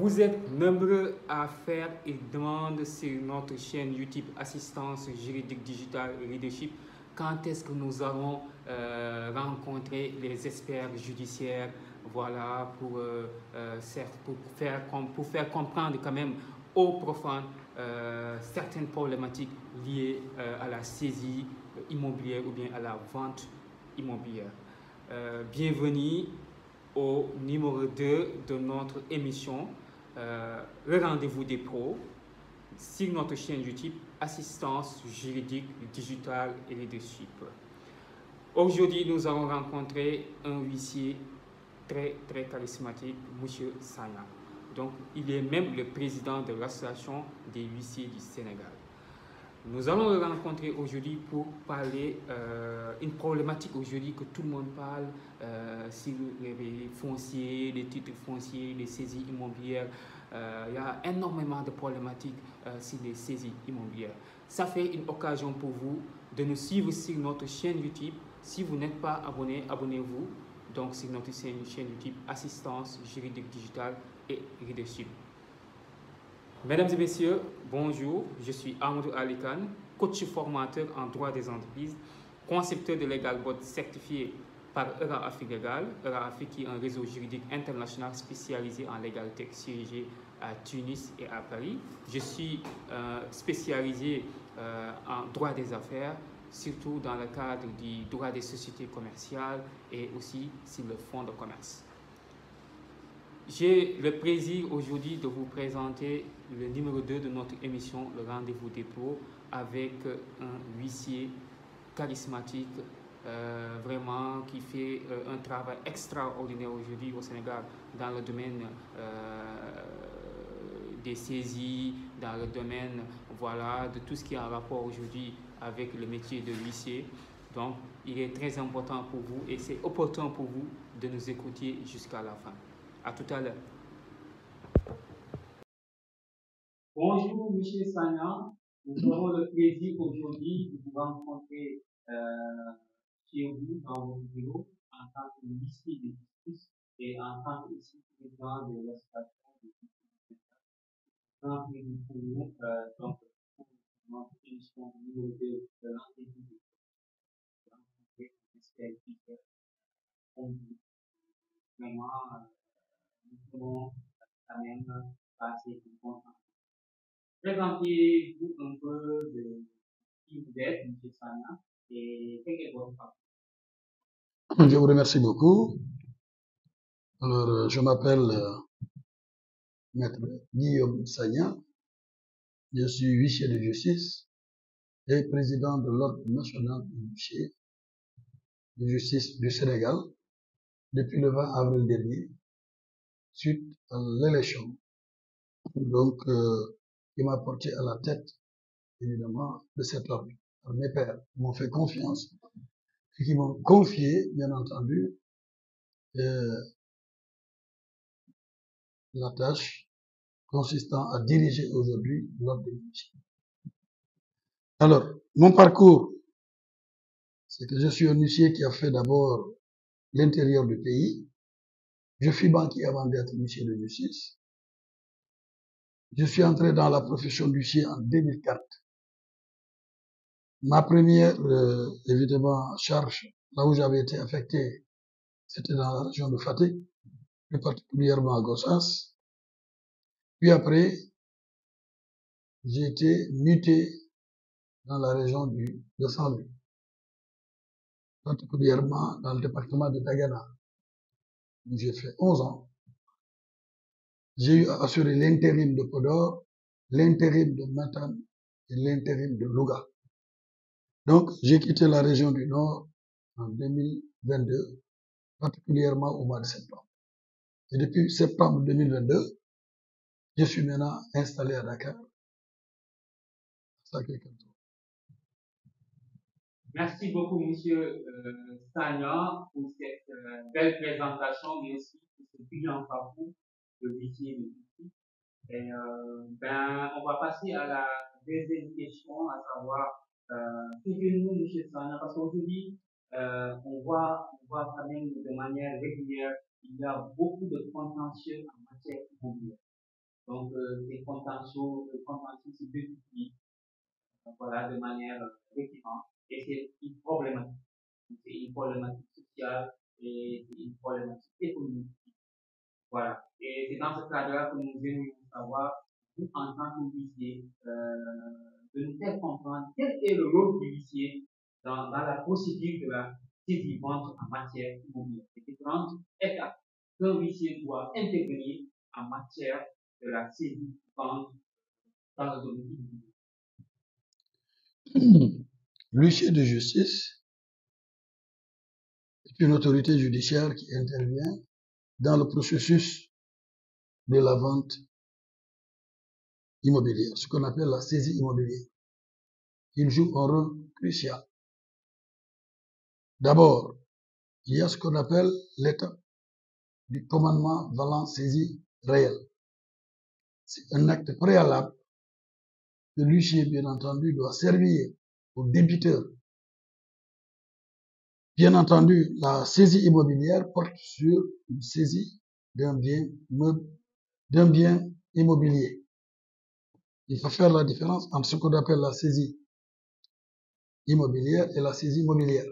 Vous êtes nombreux à faire une demande sur notre chaîne YouTube Assistance Juridique Digitale Leadership. Quand est-ce que nous allons rencontrer les experts judiciaires, voilà, pour faire comprendre quand même aux profanes certaines problématiques liées à la saisie immobilière ou bien à la vente immobilière. Bienvenue au numéro 2 de notre émission, le rendez-vous des pros, sur notre chaîne YouTube Assistance Juridique Digitale et Leadership. Aujourd'hui, nous allons rencontrer un huissier très charismatique, M. Sagna. Donc, il est même le président de l'association des huissiers du Sénégal. Nous allons le rencontrer aujourd'hui pour parler une problématique aujourd'hui que tout le monde parle sur les fonciers, les titres fonciers, les saisies immobilières. Il y a énormément de problématiques sur les saisies immobilières. Ça fait une occasion pour vous de nous suivre sur notre chaîne YouTube. Si vous n'êtes pas abonné, abonnez-vous donc sur notre chaîne YouTube Assistance Juridique Digitale et Leadership. Mesdames et messieurs, bonjour, je suis Amadou Alikan, coach formateur en droit des entreprises, concepteur de LegalBot certifié par ERA Afrique Legal. ERA Afrique qui est un réseau juridique international spécialisé en légalité siégé à Tunis et à Paris. Je suis spécialisé en droit des affaires, surtout dans le cadre du droit des sociétés commerciales et aussi sur le fonds de commerce. J'ai le plaisir aujourd'hui de vous présenter le numéro 2 de notre émission, le rendez-vous des pros, avec un huissier charismatique, vraiment qui fait un travail extraordinaire aujourd'hui au Sénégal dans le domaine des saisies, dans le domaine voilà, de tout ce qui est en rapport aujourd'hui avec le métier de huissier. Donc, il est très important pour vous et c'est opportun pour vous de nous écouter jusqu'à la fin. À tout à l'heure. Bonjour, M. Sagna. Nous avons le plaisir aujourd'hui de vous rencontrer chez vous, dans votre bureau, en tant que huissier de justice et en tant que président de l'association de justice. Grand plaisir pour nous, donc, pour notre émission numéro 2 de rendez-vous de rencontrer un expert judiciaire comme vous. Vraiment, nous pouvons quand même passer du bon temps. Présentez-vous un peu de qui vous êtes, M. Sagna, et quel est votre parcours. Je vous remercie beaucoup. Alors, je m'appelle Maître Guillaume Sagna. Je suis huissier de justice et président de l'Ordre national des huissiers de justice du Sénégal depuis le 20 avril dernier, suite à l'élection. Donc, qui m'a porté à la tête, évidemment, de cet ordre. Alors, mes pairs m'ont fait confiance et qui m'ont confié, bien entendu, la tâche consistant à diriger aujourd'hui l'ordre des huissiers. Alors, mon parcours, c'est que je suis un huissier qui a fait d'abord l'intérieur du pays. Je suis banquier avant d'être huissier de justice. Je suis entré dans la profession d'huissier en 2004. Ma première, évidemment, charge, là où j'avais été affecté, c'était dans la région de Fatick, plus particulièrement à Gossas. Puis après, j'ai été muté dans la région de Saint-Louis, particulièrement dans le département de Dagana, où j'ai fait 11 ans. J'ai eu à assurer l'intérim de Podor, l'intérim de Matam et l'intérim de Louga. Donc, j'ai quitté la région du Nord en 2022, particulièrement au mois de septembre. Et depuis septembre 2022, je suis maintenant installé à Dakar. Merci beaucoup, Monsieur Sagna, pour cette belle présentation, mais aussi pour ce brillant parcours de huissier de justice. Et on va passer à la deuxième question, à savoir, que nous, M. Sagna, parce qu'aujourd'hui, on voit quand même de manière régulière, il y a beaucoup de contentieux en matière immobilière. Donc, les contentieux se multiplient, voilà, de manière récurrente. Et c'est une problématique. C'est une problématique sociale et c'est une problématique économique. Voilà. Et c'est dans ce cadre-là que nous aimerions savoir, vous, en tant que huissier, de nous faire comprendre quel est le rôle du huissier dans la procédure de la saisie-vente en matière immobilière. Les différentes étapes qu'un huissier doit intervenir en matière de la saisie-vente dans le domaine immobilier. L'huissier de justice est une autorité judiciaire qui intervient dans le processus de la vente immobilière, ce qu'on appelle la saisie immobilière. Il joue un rôle crucial. D'abord, il y a ce qu'on appelle l'étape du commandement valant saisie réelle. C'est un acte préalable que l'huissier, bien entendu, doit servir au débiteur. Bien entendu, la saisie immobilière porte sur une saisie d'un bien immobilier. Il faut faire la différence entre ce qu'on appelle la saisie immobilière et la saisie mobilière.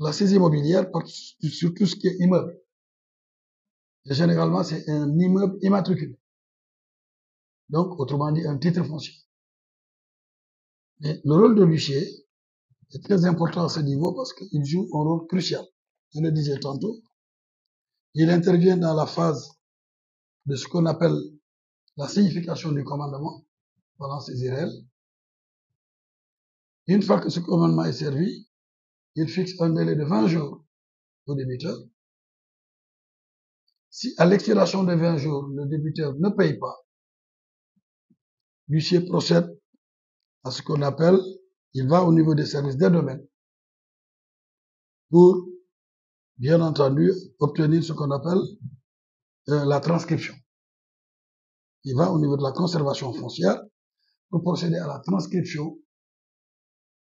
La saisie immobilière porte sur tout ce qui est immeuble. Et généralement, c'est un immeuble immatriculé. Donc, autrement dit, un titre foncier. Mais le rôle de l'huissier est très important à ce niveau parce qu'il joue un rôle crucial. Je le disais tantôt. Il intervient dans la phase de ce qu'on appelle la signification du commandement pendant saisie réelle. Une fois que ce commandement est servi, il fixe un délai de 20 jours au débiteur. Si à l'expiration de 20 jours, le débiteur ne paye pas, l'huissier procède à ce qu'on appelle, il va au niveau des services des domaines pour, bien entendu, obtenir ce qu'on appelle la transcription. Il va au niveau de la conservation foncière pour procéder à la transcription.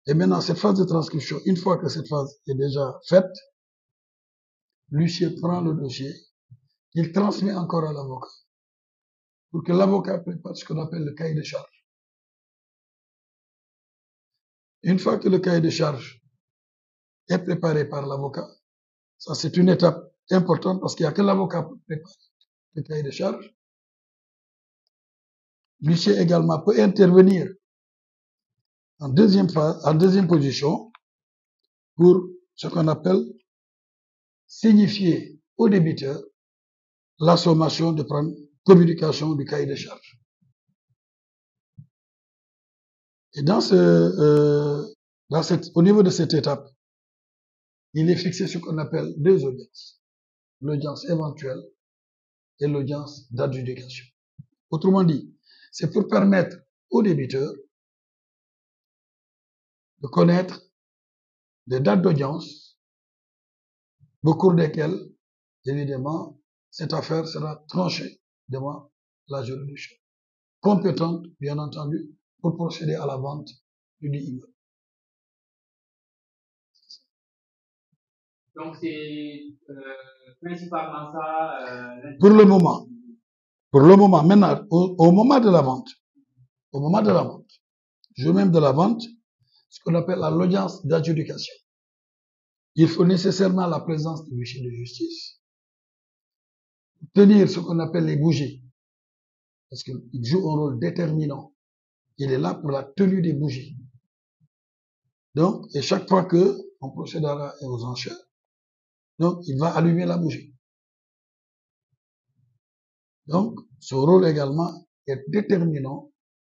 Et maintenant, cette phase de transcription, une fois que cette phase est déjà faite, l'huissier prend le dossier, il transmet encore à l'avocat pour que l'avocat prépare ce qu'on appelle le cahier de charge. Une fois que le cahier de charge est préparé par l'avocat, ça c'est une étape importante parce qu'il n'y a que l'avocat pour préparer le cahier de charge. L'huissier également peut intervenir en deuxième phase, en deuxième position pour ce qu'on appelle signifier au débiteur la sommation de prendre communication du cahier de charge. Et au niveau de cette étape, il est fixé ce qu'on appelle deux audiences. L'audience éventuelle et l'audience d'adjudication. Autrement dit, c'est pour permettre au débiteur de connaître des dates d'audience au cours desquelles, évidemment, cette affaire sera tranchée devant la juridiction, compétente, bien entendu, pour procéder à la vente du dit immeuble. Donc, c'est principalement ça. Pour le moment, maintenant, au moment de la vente, jour même de la vente, ce qu'on appelle l'audience d'adjudication. Il faut nécessairement la présence du huissier de justice, tenir ce qu'on appelle les bougies, parce qu'il joue un rôle déterminant. Il est là pour la tenue des bougies. Donc, et chaque fois que on procédera aux enchères, donc il va allumer la bougie. Donc, son rôle également est déterminant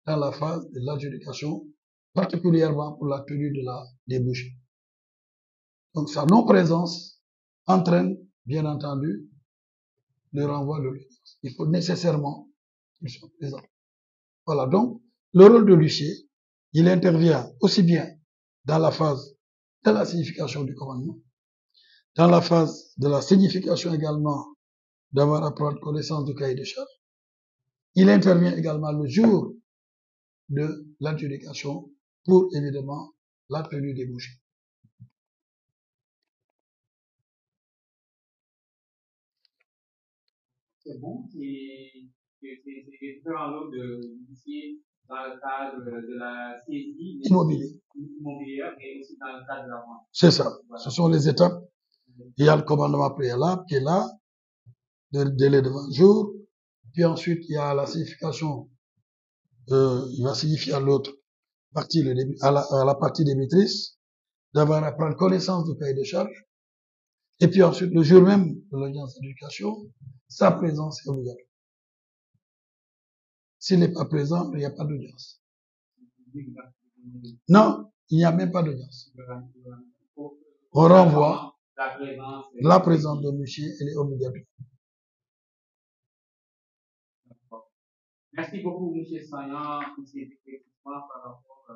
dans la phase de l'adjudication, particulièrement pour la tenue des bougies. Donc, sa non-présence entraîne, bien entendu, le renvoi de l'audience. Il faut nécessairement qu'il soit présent. Voilà, donc, le rôle de l'huissier, il intervient aussi bien dans la phase de la signification du commandement, dans la phase de la signification également d'avoir à prendre connaissance du cahier de charge. Il intervient également le jour de l'adjudication pour, évidemment, la tenue des bougies. C'est bon, C'est différents lots d'initiés dans le cadre de la saisie immobilière et aussi dans le cadre de la vente. C'est ça. Voilà. Ce sont les étapes. Il y a le commandement préalable qui est là, le délai de 20 jours. Puis ensuite, il y a la signification. Il va signifier à l'autre partie, à la partie débitrice, d'avoir à prendre connaissance du cahier de charges. Et puis ensuite, le jour même de l'audience d'éducation, sa présence est obligatoire. S'il n'est pas présent, il n'y a pas d'audience. Non, il n'y a même pas d'audience. On renvoie la présence de monsieur, elle est obligatoire. Merci beaucoup, M. Sagnan, pour ces éclaircissements par rapport à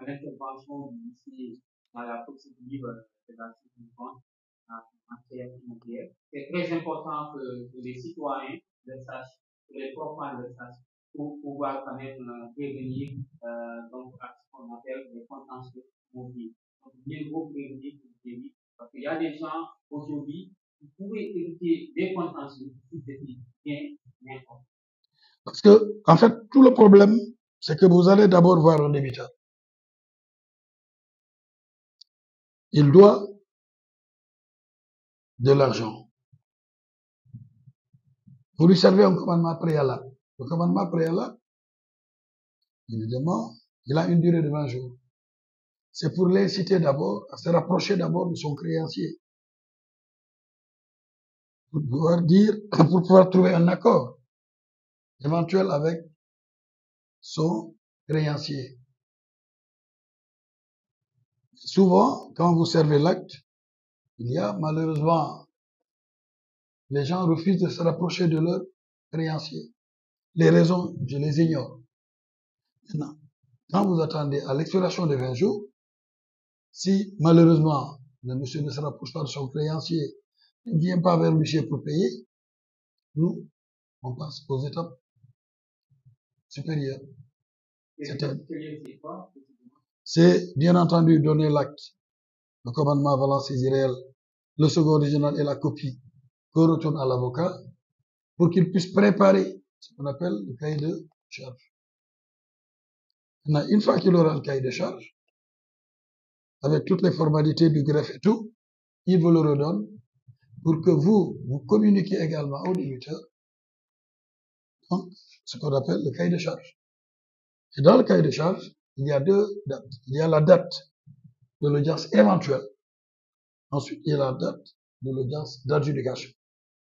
l'intervention du monsieur dans la procédure de la suivante en matière immobilière. C'est très important que les citoyens le sachent, que les profanes le sachent, pour pouvoir quand même prévenir donc à ce qu'on appelle les contentieux immobiliers. Donc, bien gros prévenir, parce qu'il y a des gens aujourd'hui qui pourraient éviter des contentieux si c'était bien important. Parce que, en fait, tout le problème, c'est que vous allez d'abord voir un débiteur. Il doit de l'argent. Vous lui servez un commandement préalable. Le commandement préalable, évidemment, il a une durée de 20 jours. C'est pour l'inciter d'abord à se rapprocher d'abord de son créancier. Pour pouvoir trouver un accord éventuel avec son créancier. Souvent, quand vous servez l'acte, il y a malheureusement, les gens refusent de se rapprocher de leur créancier. Les raisons, je les ignore. Maintenant, quand vous attendez à l'expiration des 20 jours, si malheureusement le monsieur ne se rapproche pas de son créancier, ne vient pas vers monsieur pour payer, nous, on passe aux étapes supérieures. C'est bien entendu donner l'acte, le commandement valant saisie réelle, le second original et la copie qu'on retourne à l'avocat pour qu'il puisse préparer ce qu'on appelle le cahier de charge. Maintenant, une fois qu'il aura le cahier de charge, avec toutes les formalités du greffe et tout, il vous le redonne pour que vous communiquiez également au débiteur ce qu'on appelle le cahier de charge. Et dans le cahier de charge, il y a deux dates. Il y a la date de l'audience éventuelle. Ensuite, il y a la date de l'audience d'adjudication.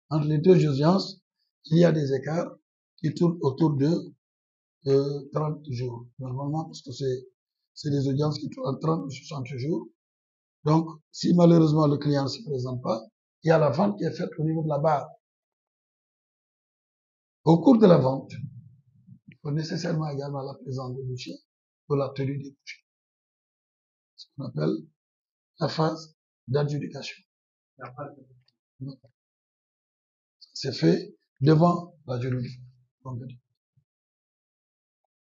Entre les deux audiences, il y a des écarts qui tournent autour de 30 jours. Normalement, parce que c'est des audiences qui tournent à 30 ou 60 jours. Donc, si malheureusement le client ne se présente pas, il y a la vente qui est faite au niveau de la barre. Au cours de la vente, il faut nécessairement également la présence de monsieur pour la tenue des bouchées. Ce qu'on appelle la phase d'adjudication. C'est fait devant la juridiction.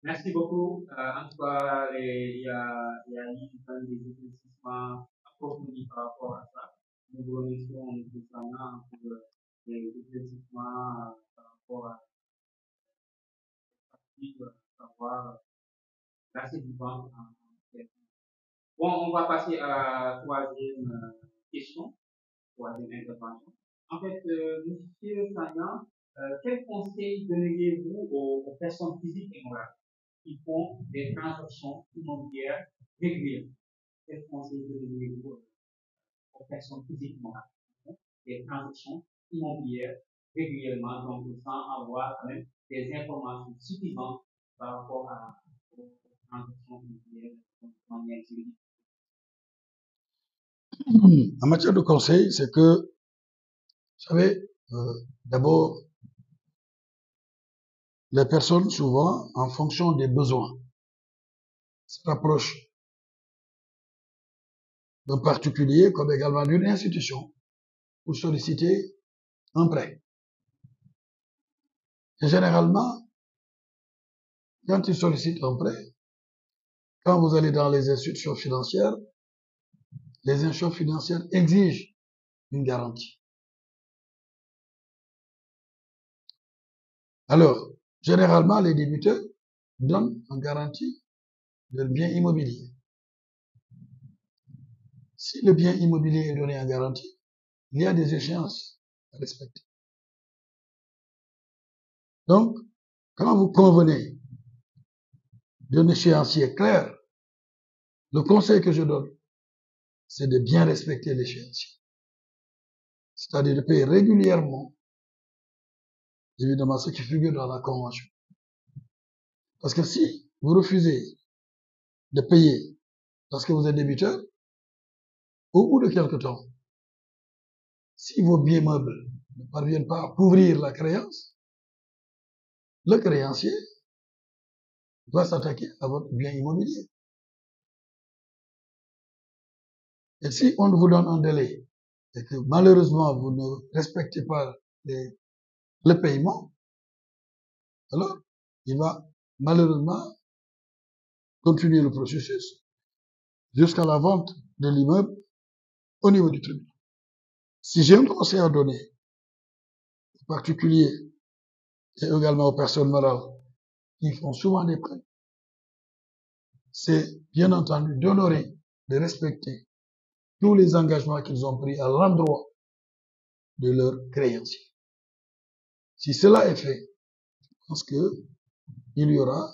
Merci beaucoup. En tout cas, il y a eu des éclaircissements approfondis par rapport à ça. Nous vous remercions M. Sagnan pour les éclaircissements par rapport à savoir la séduisante. Bon, on va passer à la troisième question, troisième intervention. En fait, M. Sagnan, quel conseil donneriez-vous aux personnes physiques et morales qui font des transactions immobilières régulières? Quel conseil donneriez-vous aux personnes physiques et morales qui font des transactions immobilières régulièrement, donc sans avoir quand même des informations suffisantes par rapport aux transactions immobilières de manière juridique? En matière de conseil, c'est que, vous savez, d'abord, les personnes, souvent, en fonction des besoins, se rapprochent d'un particulier comme également d'une institution pour solliciter un prêt. Et généralement, quand ils sollicitent un prêt, quand vous allez dans les institutions financières exigent une garantie. Alors, généralement, les débiteurs donnent en garantie leur bien immobilier. Si le bien immobilier est donné en garantie, il y a des échéances à respecter. Donc, quand vous convenez d'un échéancier clair, le conseil que je donne, c'est de bien respecter l'échéancier. C'est-à-dire de payer régulièrement, évidemment, ce qui figure dans la convention. Parce que si vous refusez de payer parce que vous êtes débiteur, au bout de quelque temps, si vos biens meubles ne parviennent pas à couvrir la créance, le créancier doit s'attaquer à votre bien immobilier. Et si on vous donne un délai et que malheureusement vous ne respectez pas le paiement, alors il va malheureusement continuer le processus jusqu'à la vente de l'immeuble au niveau du tribunal. Si j'ai un conseil à donner aux particuliers et également aux personnes morales qui font souvent des prêts, c'est bien entendu d'honorer, de respecter tous les engagements qu'ils ont pris à l'endroit de leurs créanciers. Si cela est fait, je pense qu'il y aura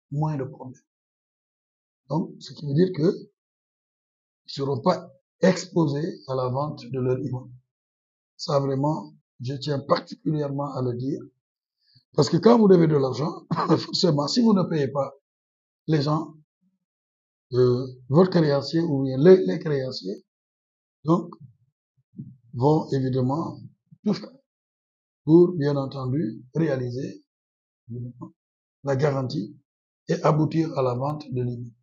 moins de problèmes. Donc, ce qui veut dire qu'ils ne seront pas exposés à la vente de leur immeuble. Ça, vraiment, je tiens particulièrement à le dire. Parce que quand vous devez de l'argent, forcément, si vous ne payez pas les gens, votre créancier ou bien les créanciers, donc, vont évidemment tout faire pour, bien entendu, réaliser la garantie et aboutir à la vente de l'immeuble.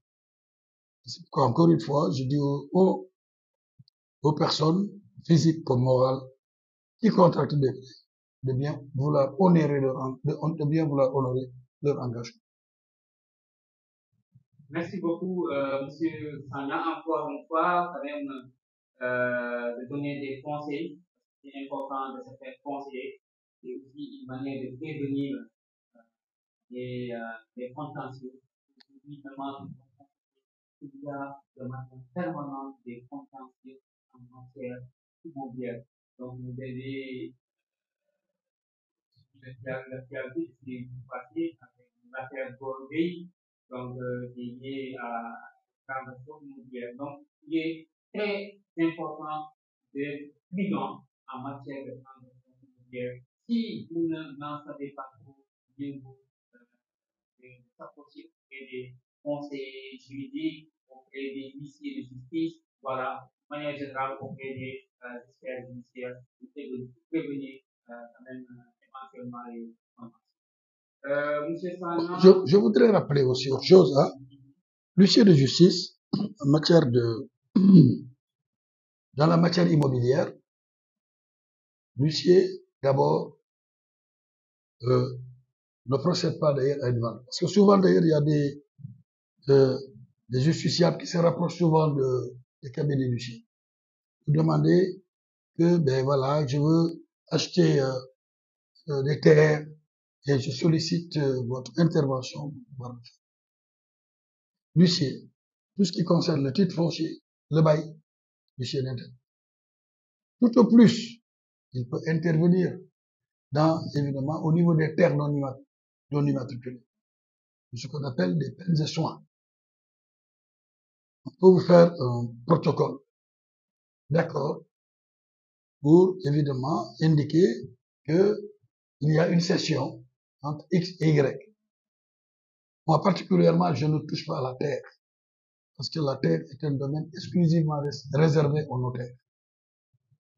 Encore une fois, je dis aux personnes physiques comme morales qui contractent des prêts de bien vouloir honorer leur engagement. Merci beaucoup, Monsieur Sagna, encore une fois, quand même, de donner des conseils. C'est important de se faire conseiller et aussi une manière de prévenir les contentieux. Évidemment, il y a de manière permanente des contentieux en matière immobilière. Donc, vous devez l'actualité qui est passée avec l'affaire Bordeaux, donc qui est liée à la transaction immobilière. Donc, il est très important d'être prudent en matière de transaction immobilière. Si vous n'en savez pas trop, bien vous s'approcher auprès des conseillers juridiques, auprès des huissiers de justice, voilà, de manière générale, auprès des experts judiciaires, pour prévenir quand même éventuellement les contentieux. Monsieur Sagna. Je voudrais rappeler aussi autre chose. Hein. L'huissier de justice, en matière dans la matière immobilière, l'huissier, d'abord, ne procède pas d'ailleurs à une vente. Parce que souvent, d'ailleurs, il y a des justiciables qui se rapprochent souvent des cabinets d'huissier. Vous demandez que, ben voilà, je veux acheter des terres et je sollicite votre intervention. Voilà. L'huissier, tout ce qui concerne le titre foncier, le bail, l'huissier n'intervient. Tout au plus, il peut intervenir évidemment, au niveau des terres non immatriculées, ce qu'on appelle des peines et soins. On peut vous faire un protocole d'accord pour, évidemment, indiquer qu'il y a une cession entre X et Y. Moi, particulièrement, je ne touche pas à la terre, parce que la terre est un domaine exclusivement réservé aux notaires.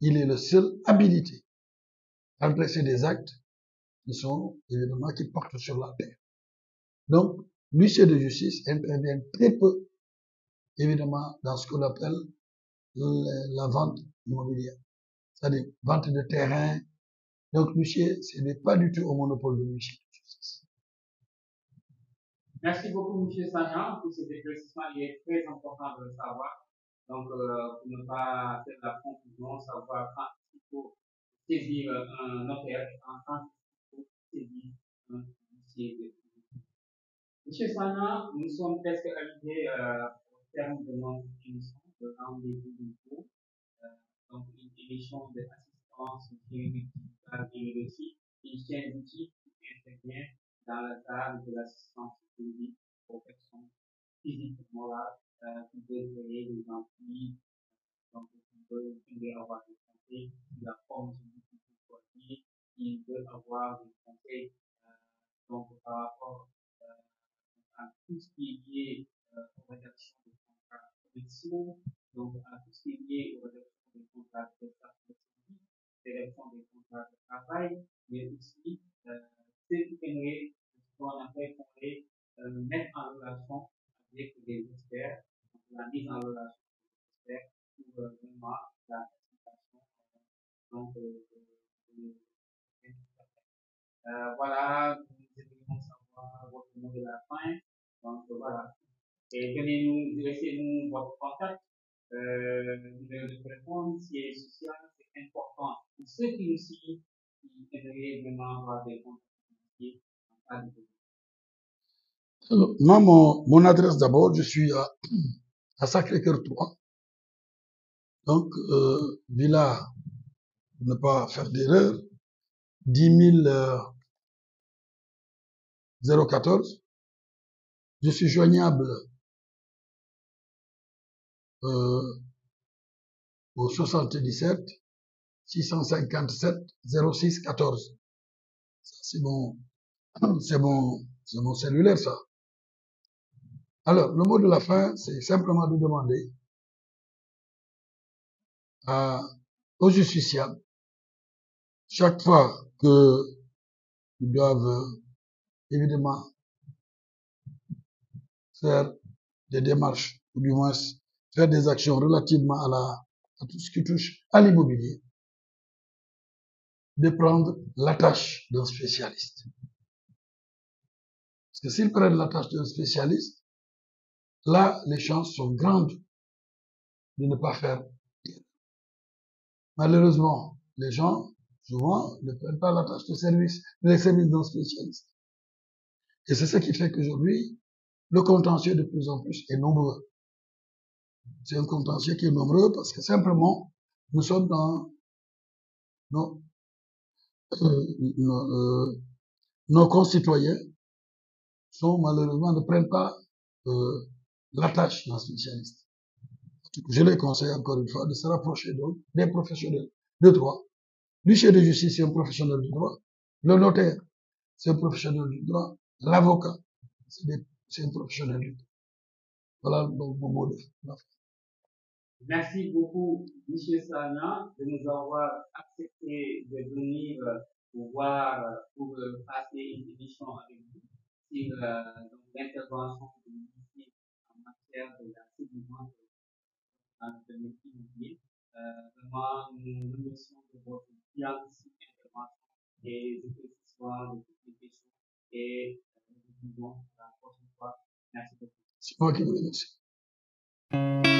Il est le seul habilité à dresser des actes qui portent sur la terre. Donc, l'huissier de justice intervient très peu, évidemment, dans ce qu'on appelle la vente immobilière. C'est-à-dire, vente de terrain. Donc, l'huissier, ce n'est pas du tout au monopole de l'huissier de justice. Merci beaucoup, M. Sagna, pour ces éclaircissements. Il est très important de le savoir. Donc, pour ne pas faire la confusion, savoir quand il faut saisir un notaire, quand il faut saisir un dossier de Monsieur Sana, nous sommes presque arrivés au terme de notre émission de rendez-vous du jour. Euh, donc, une émission d'assistance juridique et aussi une chaîne d'outils qui intervient dans le cadre de l'assistance juridique aux personnes physiques et morales qui veulent créer des amplis, donc qui veulent avoir des conseils sur la forme juridique qu'ils sont choisir, qui veulent avoir des conseils donc par rapport à tout ce qui est lié aux rédactions de contrats commerciaux, donc à tout ce qui est lié aux rédactions des contrats de prestations de services, rédaction des contrats de travail, mais aussi ceux qui aimeraient ce qu'on appelle qu'on les mettre en relation avec des experts, donc la mise en relation avec des experts pour vraiment la facilitation donc, voilà, nous aimerions savoir votre mot de la fin. Donc voilà. Et donnez-nous, laissez-nous votre contact, numéro de téléphone, siège social, c'est important. Pour ceux qui nous suivent, qui aimeraient vraiment avoir des contacts financiers en cas de besoin. Alors, moi, mon adresse d'abord, je suis à Sacré-Cœur 3. Donc, Villa, pour ne pas faire d'erreur, 10 014. Je suis joignable au 77 657 06 14. C'est mon cellulaire, ça. Alors, le mot de la fin, c'est simplement de demander aux justiciables, chaque fois qu'ils doivent évidemment faire des démarches, ou du moins faire des actions relativement à tout ce qui touche à l'immobilier, de prendre la tâche d'un spécialiste. Parce que s'ils prennent la tâche d'un spécialiste, là, les chances sont grandes de ne pas faire. Malheureusement, les gens, souvent, ne prennent pas la tâche de service, les services d'un spécialiste. Et c'est ce qui fait qu'aujourd'hui, le contentieux de plus en plus est nombreux. C'est un contentieux qui est nombreux parce que simplement, nous sommes dans nos concitoyens sont malheureusement ne prennent pas la tâche d'un spécialiste. Je les conseille encore une fois de se rapprocher donc des professionnels de droit. L'huissier de justice, c'est un professionnel du droit. Le notaire, c'est un professionnel du droit. L'avocat, c'est un professionnel du droit. Voilà mon mot de fin. Merci beaucoup, M. Sana, de nous avoir accepté de venir pour passer une émission avec vous sur l'intervention de l'huissier en matière de la sécurité dans le domaine immobilier. Vraiment, nous nous remercions de votre brillantissime intervention et de l'éclaircissement de toutes les questions et nous vous disons à la prochaine fois. Merci beaucoup. C'est moi qui vous remercie.